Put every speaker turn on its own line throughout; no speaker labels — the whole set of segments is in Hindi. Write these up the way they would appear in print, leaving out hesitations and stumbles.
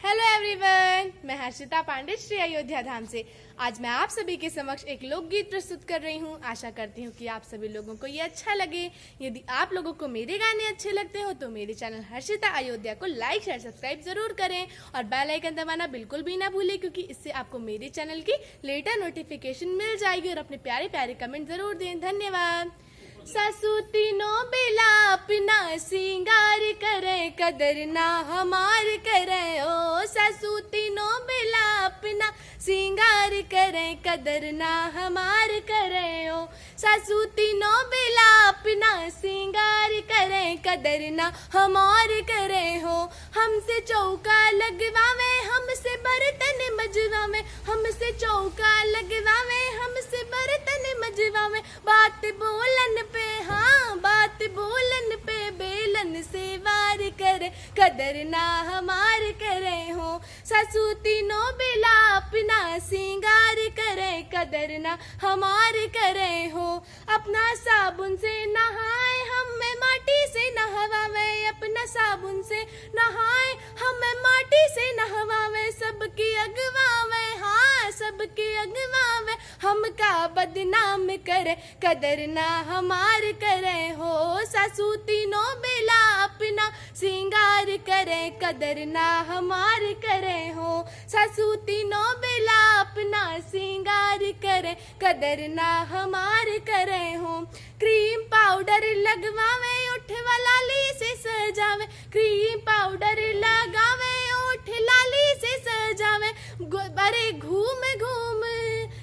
हेलो एवरीवन, मैं हर्षिता पांडे श्री अयोध्या धाम से। आज मैं आप सभी के समक्ष एक लोकगीत प्रस्तुत कर रही हूँ। आशा करती हूँ कि आप सभी लोगों को ये अच्छा लगे। यदि आप लोगों को मेरे गाने अच्छे लगते हो तो मेरे चैनल हर्षिता अयोध्या को लाइक शेयर सब्सक्राइब जरूर करें और बेल आइकन दबाना बिल्कुल भी ना भूलें, क्योंकि इससे आपको मेरे चैनल की लेटर नोटिफिकेशन मिल जाएगी। और अपने प्यारे प्यारे कमेंट जरूर दें। धन्यवाद। सासू तीनों बेला अपना सिंगार करे, कदर ना हमार करे। ओ सासू तीनों बेला अपना सिंगार करे, कदर ना हमार करे। ओ सासू तीनों बेला अपना सिंगार करे, कदर ना हमार करे। हो हमसे चौका लगवावे, हमसे बर्तन मजवावे, हमसे चौका लगवावे, हमसे बर्तन मजवावे। बात बोलन पे, हाँ बात बोलन पे बेलन से वार करे, कदर ना हमार करे। हो सासू तीनों बेला अपना सिंगार करे, कदर ना हमार करे। हो अपना साबुन से नहाए, हमें माटी से नहवावे, अपना साबुन से नहाए, हमें माटी से नहवावे। सबकी अगवावे, हाँ सबकी अगवावे, हमका बदनाम करे, कदर ना हमार करे। हो सासू तीनों बेला अपना सिंगार करे, कदर ना हमार करे। हो सासू तीनों बेला अपना सिंगार करे, कदर ना हमार करे। हो क्रीम पाउडर लगवावे, ओठ लाली से सजावे, क्रीम पाउडर लगावे, ओठ लाली से सजावे। बड़े घूम घूम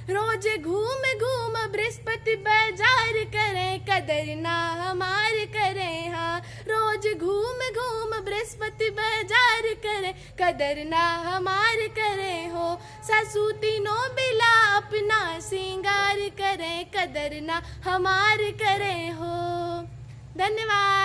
रोज घूम घूम बृहस्पति बाजार करे, कदर ना हमार करे। हाँ रोज घूम घूम बृहस्पति बाजार करे, कदर ना हमार करे। हो सासू तीनों बेला अपना सिंगार करे, कदर ना हमार करे। हो धन्यवाद।